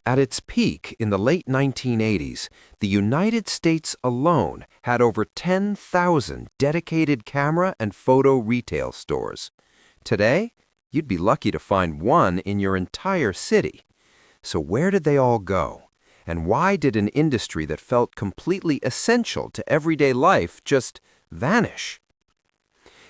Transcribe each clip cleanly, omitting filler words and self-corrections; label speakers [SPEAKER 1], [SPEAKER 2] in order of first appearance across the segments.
[SPEAKER 1] At its peak in the late 1980s, the United States alone had over 10,000 dedicated camera and photo retail stores. Today, you'd be lucky to find one in your entire city. So where did they all go? And why did an industry that felt completely essential to everyday life just vanish?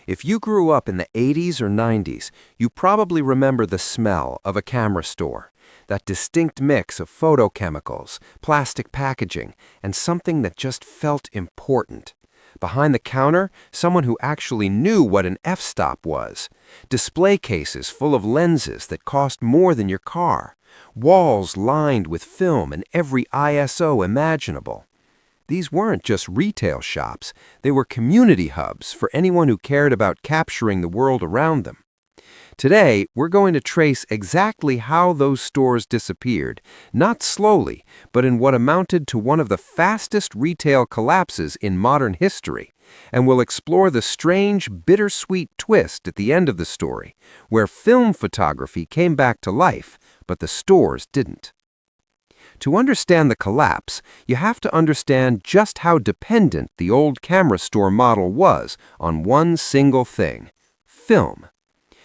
[SPEAKER 1] If you grew up in the 80s or 90s, you probably remember the smell of a camera store. That distinct mix of photochemicals, plastic packaging, and something that just felt important. Behind the counter, someone who actually knew what an f-stop was. Display cases full of lenses that cost more than your car. Walls lined with film and every ISO imaginable. These weren't just retail shops, they were community hubs for anyone who cared about capturing the world around them. Today, we're going to trace exactly how those stores disappeared, not slowly, but in what amounted to one of the fastest retail collapses in modern history. And we'll explore the strange, bittersweet twist at the end of the story, where film photography came back to life, but the stores didn't. To understand the collapse, you have to understand just how dependent the old camera store model was on one single thing: film.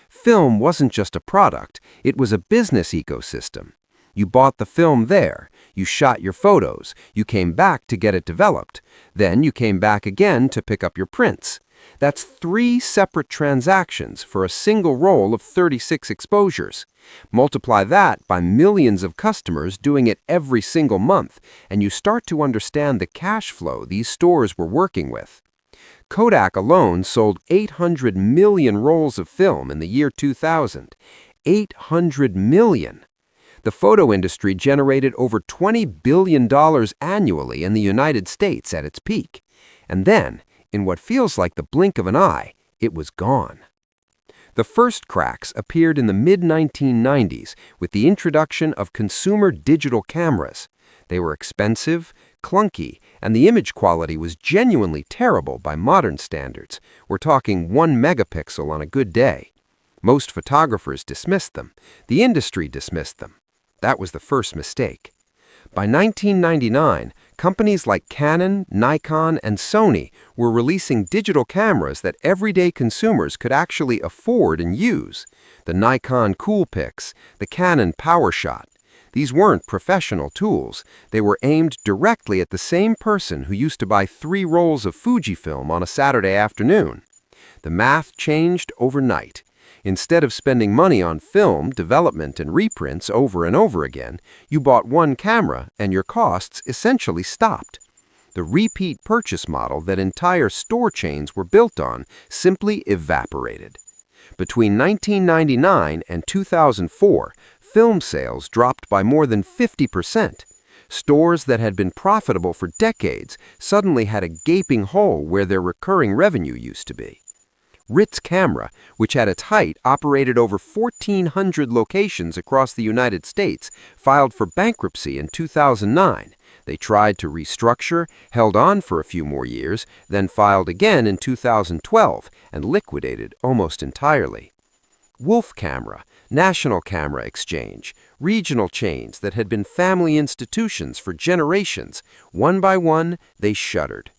[SPEAKER 1] Film wasn't just a product, it was a business ecosystem. You bought the film there, you shot your photos, you came back to get it developed, then you came back again to pick up your prints. That's 3 separate transactions for a single roll of 36 exposures. Multiply that by millions of customers doing it every single month, and you start to understand the cash flow these stores were working with. Kodak alone sold 800 million rolls of film in the year 2000. 800 million! The photo industry generated over $20 billion annually in the United States at its peak. And then, in what feels like the blink of an eye, it was gone. The first cracks appeared in the mid-1990s with the introduction of consumer digital cameras. They were expensive, clunky, and the image quality was genuinely terrible by modern standards. We're talking 1 megapixel on a good day. Most photographers dismissed them. The industry dismissed them. That was the first mistake. By 1999, companies like Canon, Nikon, and Sony were releasing digital cameras that everyday consumers could actually afford and use. The Nikon Coolpix, the Canon PowerShot. These weren't professional tools. They were aimed directly at the same person who used to buy 3 rolls of Fujifilm on a Saturday afternoon. The math changed overnight. Instead of spending money on film, development, and reprints over and over again, you bought one camera and your costs essentially stopped. The repeat purchase model that entire store chains were built on simply evaporated. Between 1999 and 2004, film sales dropped by more than 50%. Stores that had been profitable for decades suddenly had a gaping hole where their recurring revenue used to be. Ritz Camera, which at its height operated over 1,400 locations across the United States, filed for bankruptcy in 2009. They tried to restructure, held on for a few more years, then filed again in 2012 and liquidated almost entirely. Wolf Camera, National Camera Exchange, regional chains that had been family institutions for generations, one by one, they shuttered.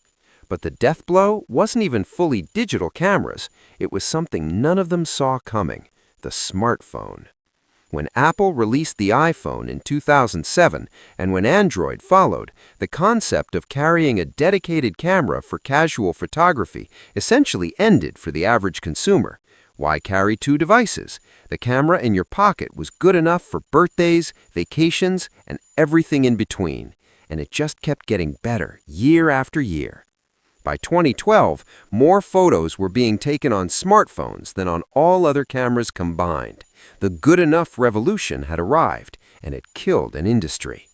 [SPEAKER 1] But the death blow wasn't even fully digital cameras. It was something none of them saw coming: the smartphone. When Apple released the iPhone in 2007 and when Android followed, the concept of carrying a dedicated camera for casual photography essentially ended for the average consumer. Why carry 2 devices? The camera in your pocket was good enough for birthdays, vacations, and everything in between. And it just kept getting better year after year. By 2012, more photos were being taken on smartphones than on all other cameras combined. The good enough revolution had arrived, and it killed an industry.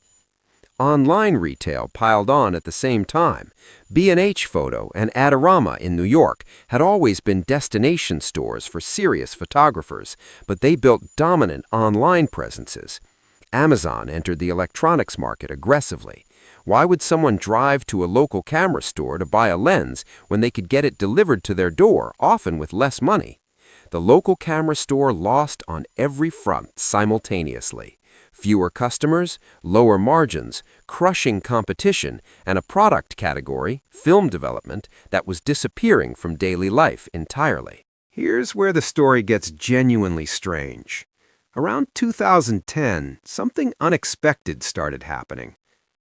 [SPEAKER 1] Online retail piled on at the same time. B&H Photo and Adorama in New York had always been destination stores for serious photographers, but they built dominant online presences. Amazon entered the electronics market aggressively. Why would someone drive to a local camera store to buy a lens when they could get it delivered to their door, often with less money? The local camera store lost on every front simultaneously. Fewer customers, lower margins, crushing competition, and a product category, film development, that was disappearing from daily life entirely. Here's where the story gets genuinely strange. Around 2010, something unexpected started happening.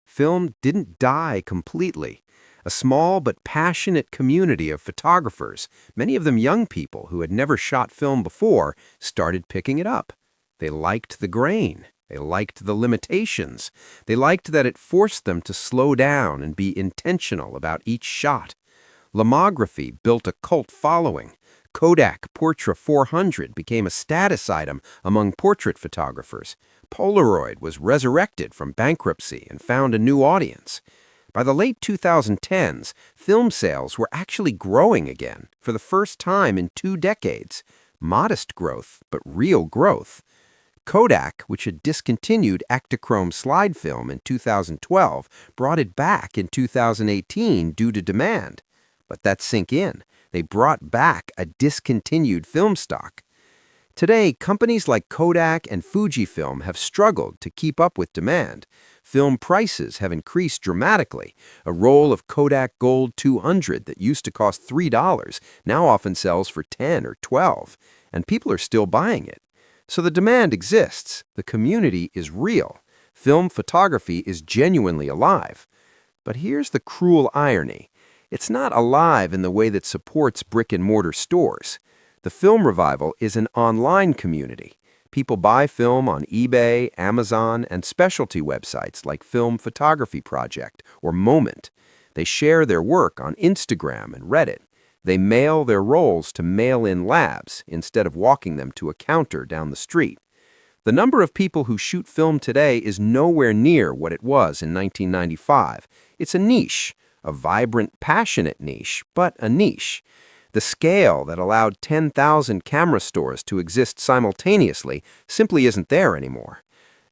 [SPEAKER 1] Film didn't die completely. A small but passionate community of photographers, many of them young people who had never shot film before, started picking it up. They liked the grain. They liked the limitations. They liked that it forced them to slow down and be intentional about each shot. Lomography built a cult following. Kodak Portra 400 became a status item among portrait photographers. Polaroid was resurrected from bankruptcy and found a new audience. By the late 2010s, film sales were actually growing again for the first time in 2 decades. Modest growth, but real growth. Kodak, which had discontinued Ektachrome slide film in 2012, brought it back in 2018 due to demand. But that sink in. They brought back a discontinued film stock. Today, companies like Kodak and Fujifilm have struggled to keep up with demand. Film prices have increased dramatically. A roll of Kodak Gold 200 that used to cost $3 now often sells for $10 or $12, and people are still buying it. So the demand exists. The community is real. Film photography is genuinely alive. But here's the cruel irony. It's not alive in the way that supports brick-and-mortar stores. The film revival is an online community. People buy film on eBay, Amazon, and specialty websites like Film Photography Project or Moment. They share their work on Instagram and Reddit. They mail their rolls to mail-in labs instead of walking them to a counter down the street. The number of people who shoot film today is nowhere near what it was in 1995. It's a niche, a vibrant, passionate niche, but a niche. The scale that allowed 10,000 camera stores to exist simultaneously simply isn't there anymore.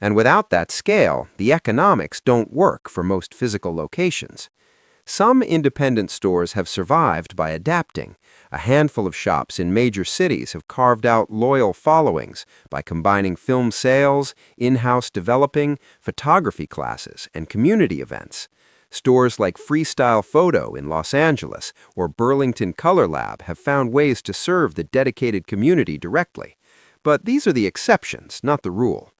[SPEAKER 1] And without that scale, the economics don't work for most physical locations. Some independent stores have survived by adapting. A handful of shops in major cities have carved out loyal followings by combining film sales, in-house developing, photography classes, and community events. Stores like Freestyle Photo in Los Angeles or Burlington Color Lab have found ways to serve the dedicated community directly. But these are the exceptions, not the rule.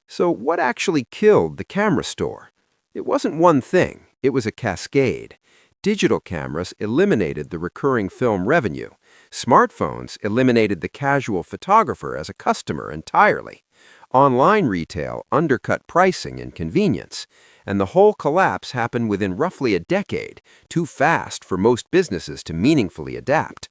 [SPEAKER 1] So what actually killed the camera store? It wasn't one thing. It was a cascade. Digital cameras eliminated the recurring film revenue. Smartphones eliminated the casual photographer as a customer entirely. Online retail undercut pricing and convenience. And the whole collapse happened within roughly a decade, too fast for most businesses to meaningfully adapt.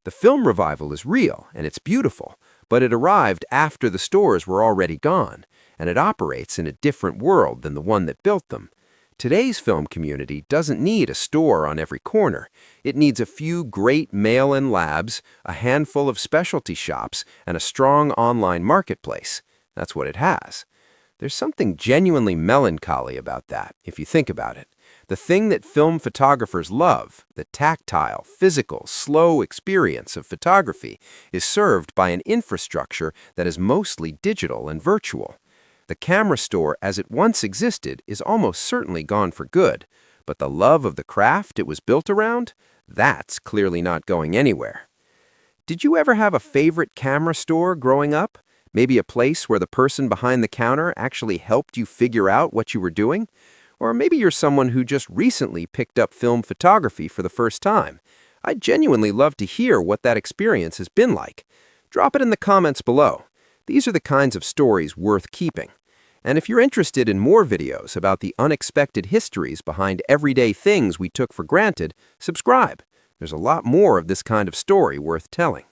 [SPEAKER 1] The film revival is real, and it's beautiful, but it arrived after the stores were already gone, and it operates in a different world than the one that built them. Today's film community doesn't need a store on every corner. It needs a few great mail-in labs, a handful of specialty shops, and a strong online marketplace. That's what it has. There's something genuinely melancholy about that, if you think about it. The thing that film photographers love, the tactile, physical, slow experience of photography, is served by an infrastructure that is mostly digital and virtual. The camera store as it once existed is almost certainly gone for good, but the love of the craft it was built around, that's clearly not going anywhere. Did you ever have a favorite camera store growing up? Maybe a place where the person behind the counter actually helped you figure out what you were doing? Or maybe you're someone who just recently picked up film photography for the first time. I'd genuinely love to hear what that experience has been like. Drop it in the comments below. These are the kinds of stories worth keeping. And if you're interested in more videos about the unexpected histories behind everyday things we took for granted, subscribe. There's a lot more of this kind of story worth telling.